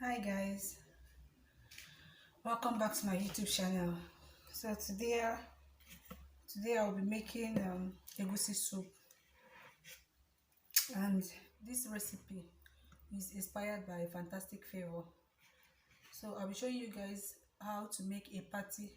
Hi guys, welcome back to my YouTube channel. So today I'll be making egusi soup, and this recipe is inspired by fantastic Favour. So I'll be showing you guys how to make a party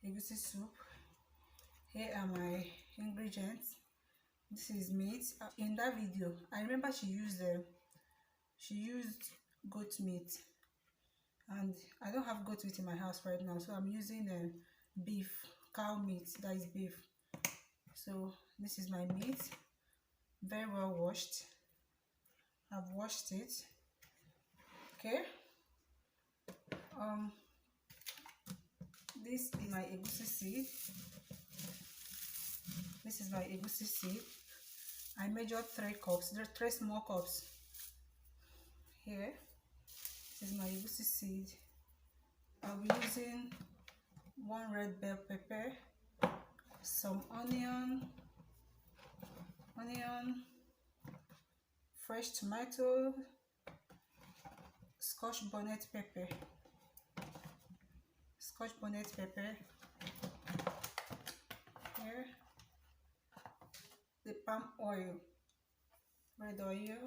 egusi soup. Here are my ingredients. This is meat. In that video, I remember she used goat meat, and I don't have goat meat in my house right now, so I'm using beef, cow meat, that is beef. So this is my meat, very well washed. I've washed it. Okay. um this is my egusi seed. I measured 3 cups. There are 3 small cups here. This is my egusi seed. I'll be using 1 red bell pepper, some onion, fresh tomato, Scotch bonnet pepper, here, the palm oil, red oil,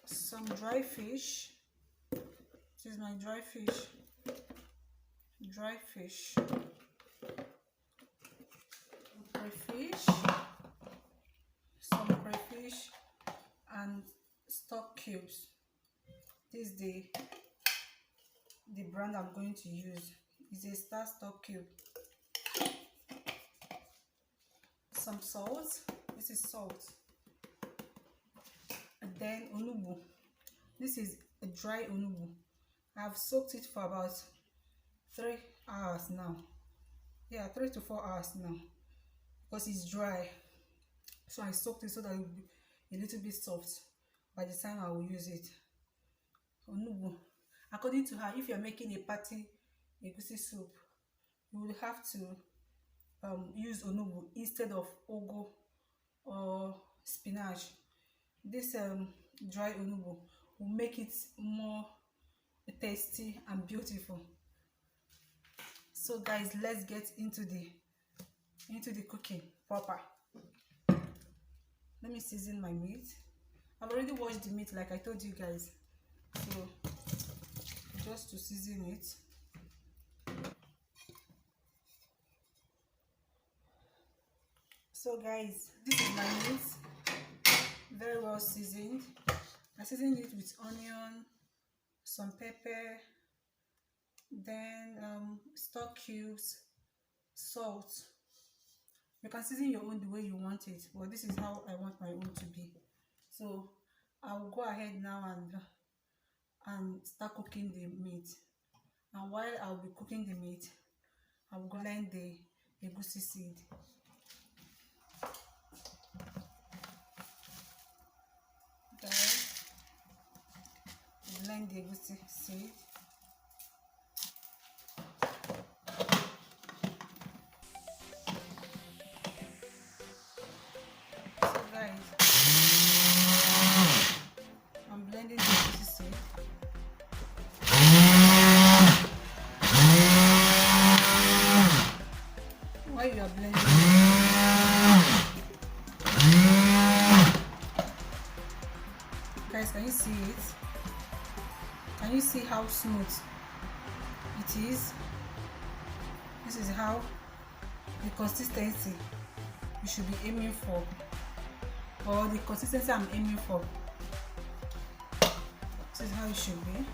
some dry fish. This is my dry fish, some crayfish, and stock cubes. This is the brand I'm going to use. It's a star stock cube. Some salt. This is salt. And then onugbu. This is a dry onugbu. I've soaked it for about 3 hours now. Yeah, 3 to 4 hours now, because it's dry. So I soaked it so that it will be a little bit soft by the time I will use it. Onugbu, according to her, if you're making a party egusi soup, you will have to use onugbu instead of ugu or spinach. This dry onugbu will make it more tasty and beautiful. So guys, let's get into the cooking proper. Let me season my meat. I've already washed the meat like I told you guys, so just to season it. So guys, this is my meat, very well seasoned. I seasoned it with onion, some pepper, then stock cubes, salt. You can season your own the way you want it, but this is how I want my own to be. So I will go ahead now and start cooking the meat. And while I'll be cooking the meat, I will blend the egusi seed. Guys, blend the egusi seed. So guys, I'm blending the egusi seed. While you are blending, guys, can you see it? Can you see how smooth it is? This is how the consistency you should be aiming for, or the consistency I'm aiming for. This is how it should be.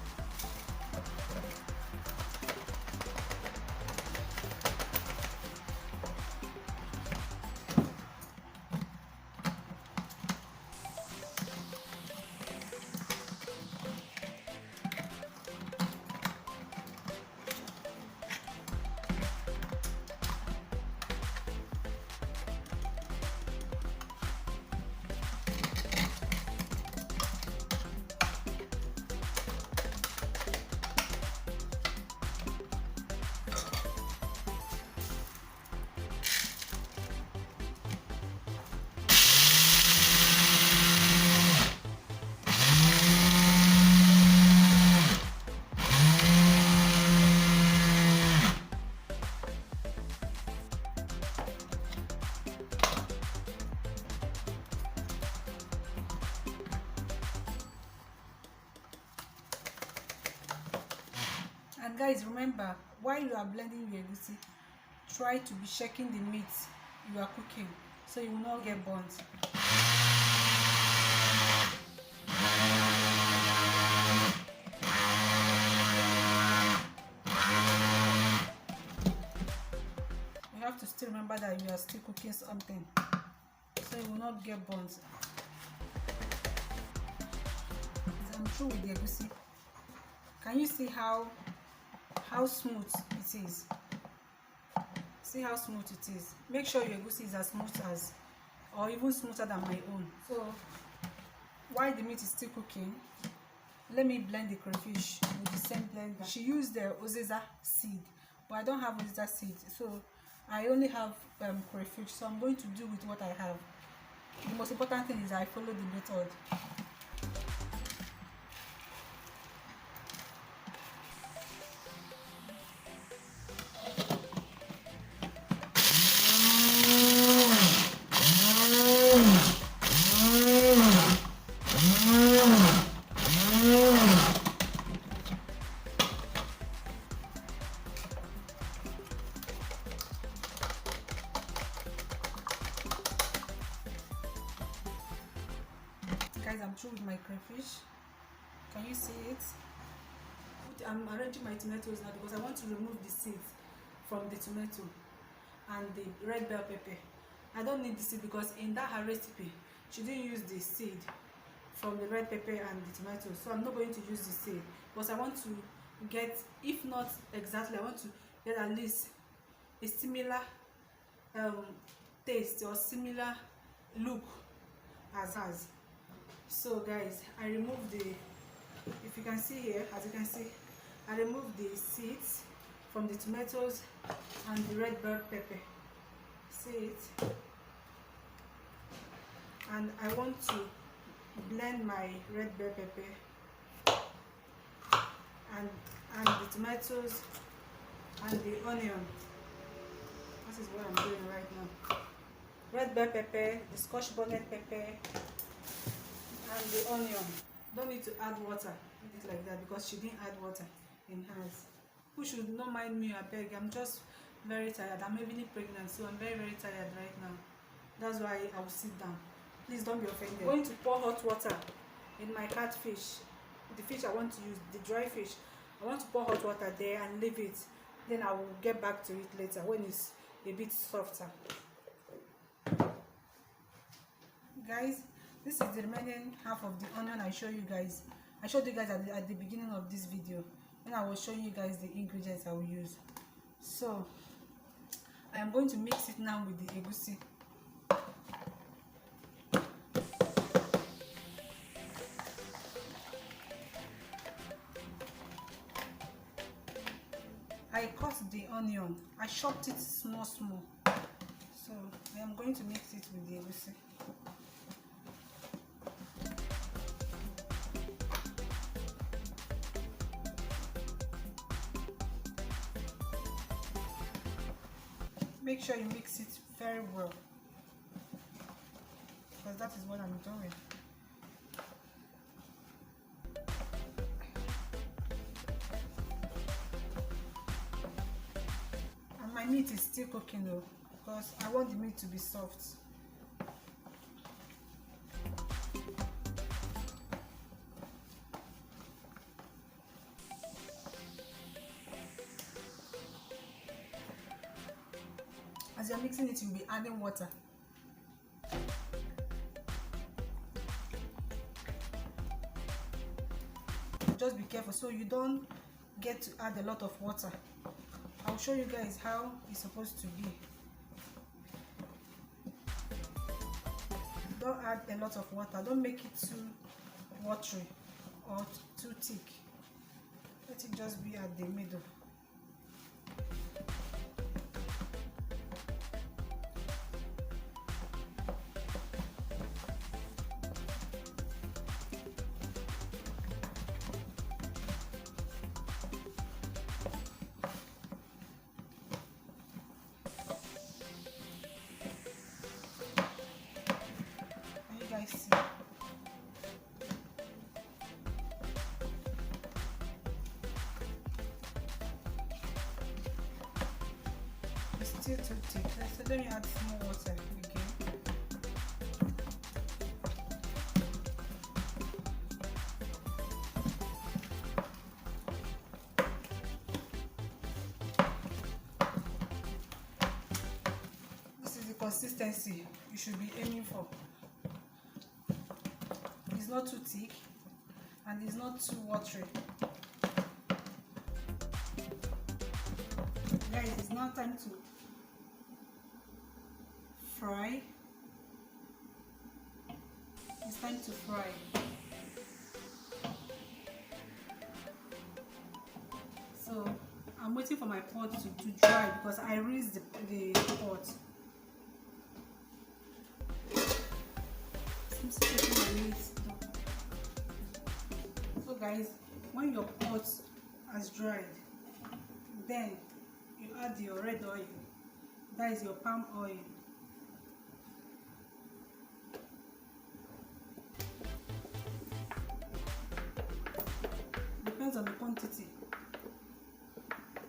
And guys, remember, while you are blending your egusi, try to be checking the meat you are cooking so you will not get burnt. You have to still remember that you are still cooking something so you will not get burnt. I'm through with the egusi. Can you see how smooth it is? See how smooth it is. Make sure your egusi is as smooth as, or even smoother than my own. So while the meat is still cooking, let me blend the crayfish with the same blender. She used the ozeza seed, but I don't have ozeza seed, so I only have crayfish, so I'm going to do with what I have. The most important thing is I follow the method. Guys, I'm through with my crayfish. Can you see it? I'm arranging my tomatoes now because I want to remove the seeds from the tomato and the red bell pepper. I don't need the seed because in that her recipe she didn't use the seed from the red pepper and the tomato, so I'm not going to use the seed because I want to get, if not exactly, I want to get at least a similar taste or similar look as hers. So guys, I removed the, if you can see here, as you can see, I removed the seeds from the tomatoes and the red bell pepper. See it? And I want to blend my red bell pepper and the tomatoes and the onion. This is what I'm doing right now. Red bell pepper, the Scotch bonnet pepper, and the onion. Don't need to add water. Leave it like that because she didn't add water in hers. Who should not mind me, I beg. I'm just very tired. I'm heavily pregnant, so I'm very tired right now. That's why I will sit down. Please don't be offended. I'm going to pour hot water in my catfish. The fish I want to use, the dry fish. I want to pour hot water there and leave it. Then I will get back to it later when it's a bit softer. Guys, this is the remaining half of the onion I showed you guys. I showed you guys at the beginning of this video when I was showing you guys the ingredients I will use. So I am going to mix it now with the egusi. I cut the onion. I chopped it small. So I am going to mix it with the egusi. Make sure you mix it very well because that is what I'm doing. And my meat is still cooking though because I want the meat to be soft. As you're mixing it, you'll be adding water. Just be careful so you don't get to add a lot of water. I'll show you guys how it's supposed to be. Don't add a lot of water. Don't make it too watery or too thick. Let it just be at the middle. See. still too thick. So let me add some more water again. This is the consistency you should be aiming for. It's not too thick and it's not too watery. Guys, it's now time to fry. It's time to fry. So I'm waiting for my pot to dry because I raised the pot. I'm still taking my minutes. So guys, when your pot has dried, then you add your red oil. That is your palm oil. Depends on the quantity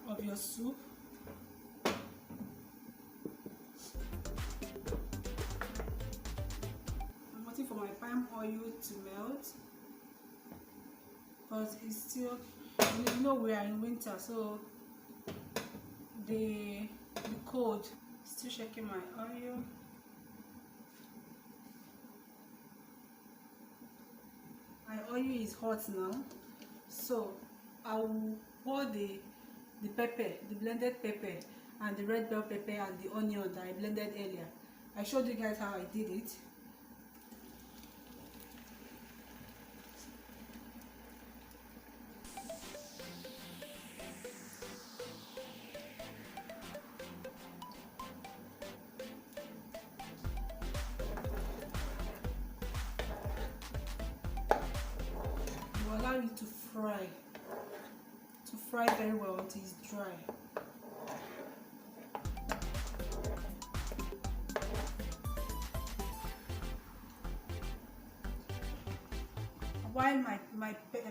of your soup. I'm waiting for my palm oil to melt because it's still, you know, we are in winter, so the cold. Still shaking my oil. My oil is hot now, so I will pour the pepper, the blended pepper, and the red bell pepper and the onion that I blended earlier. I showed you guys how I did it. Allow it to fry very well until it's dry. While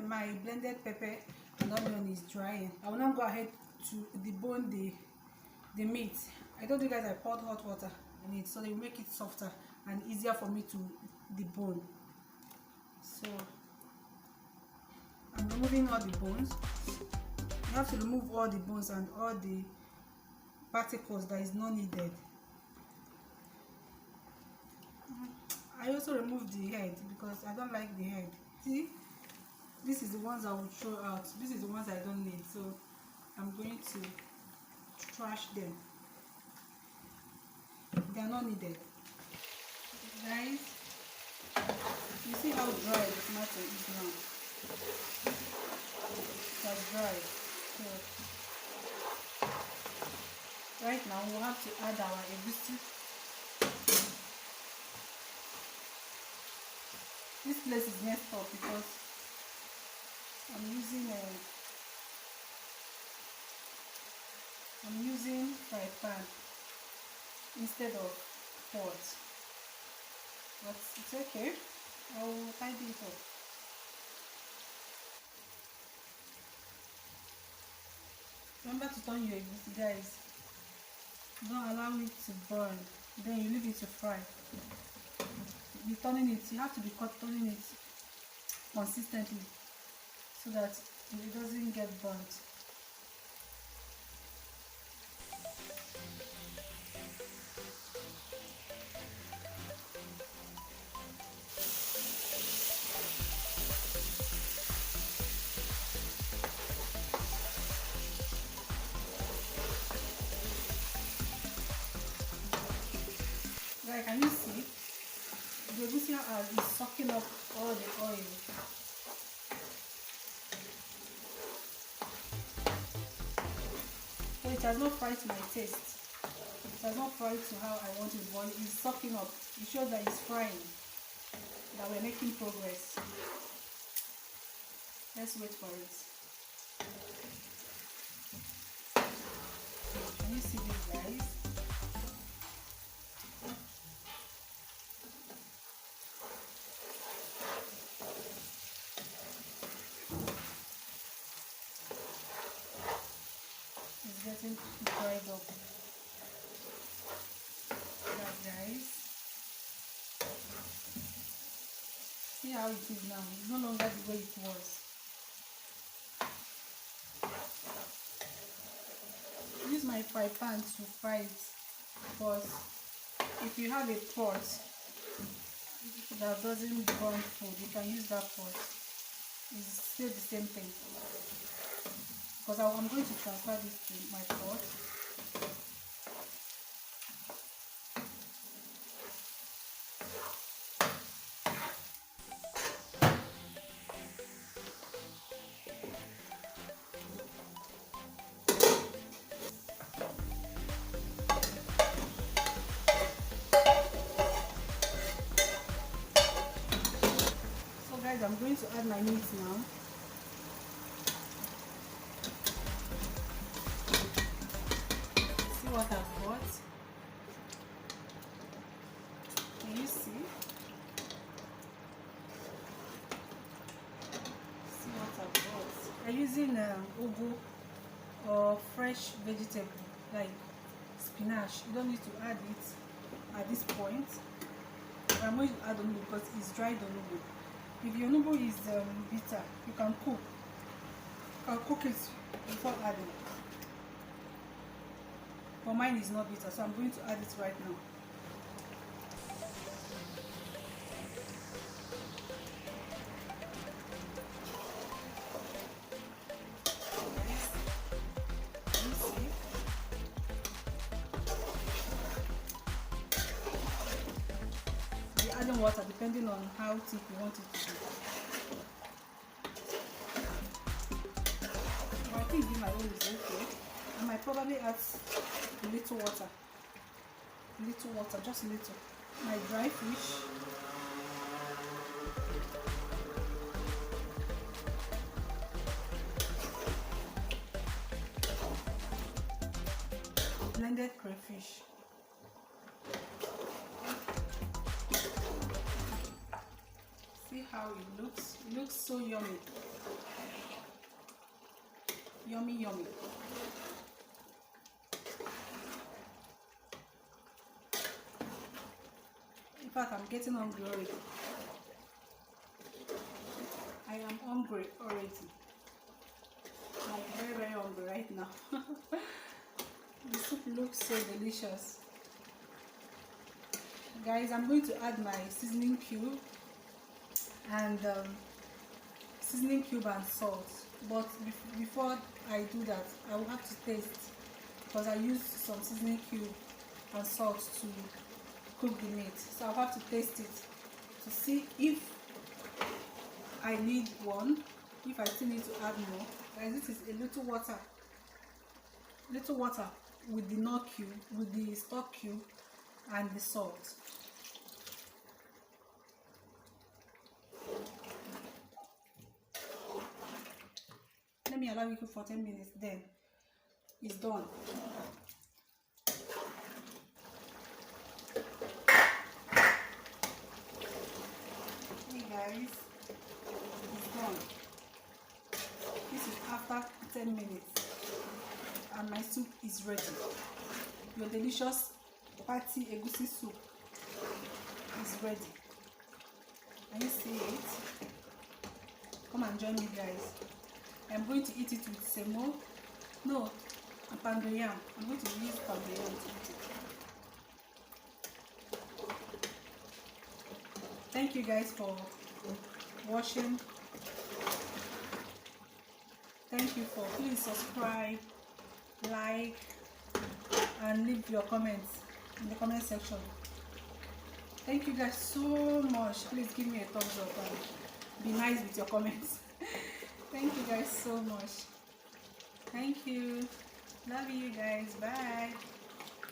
my blended pepper and onion is drying, I will now go ahead to debone the meat. I told you guys I poured hot water in it so they will make it softer and easier for me to debone. So I'm removing all the bones. You have to remove all the bones and all the particles that is not needed. I also remove the head because I don't like the head. See, this is the ones I will throw out. This is the ones I don't need, so I'm going to trash them. They are not needed. Guys, you see how dry the tomato is now. It has dried. So right now we'll have to add our egusi. This place is messed up because I'm using fry pan instead of pot, but it's okay. I'll tidy it up. Remember to turn your egusi, guys. Don't allow it to burn. Then you leave it to fry. Be turning it. You have to be turning it consistently so that it doesn't get burnt. Like, can you see? The egusi is sucking up all the oil. So it has not fried to my taste. It has not fried to how I want it, but it is sucking up. It shows that it's frying, that we're making progress. Let's wait for it. Can you see this, guys? It's getting dried up. See how it is now. It's no longer the way it was. Use my fry pan to fry it, but if you have a pot that doesn't burn food, you can use that pot. It's still the same thing, because I'm going to transfer this to my pot. Guys, I'm going to add my meat now. See what I've got. Can you see? See what I've got. I'm using ugu or fresh vegetable like spinach. You don't need to add it at this point. I'm going to add onugbu because it's dried onugbu. If your onugbu is bitter, you can cook. I'll cook it before adding. But mine is not bitter, so I'm going to add it right now. Adding water depending on how thick you want it to be. I think my own is okay. I might probably add a little water. Just a little. My dry fish. Blended crayfish. See how it looks? It looks so yummy. Yummy, yummy. In fact, I'm getting hungry already. I am hungry already. Like very, very hungry right now. The soup looks so delicious. Guys, I'm going to add my seasoning cube and salt, but before I do that, I will have to taste, because I used some seasoning cube and salt to cook the meat, so I'll have to taste it to see if I need one, if I still need to add more. Guys, this is a little water with the nut cube, with the stock cube and the salt. Let me allow it cook for 10 minutes, then it's done. Hey guys, it's done. This is after 10 minutes and my soup is ready. Your delicious party egusi soup is ready. Can you see it? Come and join me, guys. I'm going to eat it with semo. No, pounded yam. I'm going to use pounded yam to eat it. Thank you guys for watching. Thank you for, please subscribe, like, and leave your comments in the comment section. Thank you guys so much. Please give me a thumbs up and be nice with your comments. Thank you guys so much. Thank you. Love you guys. Bye.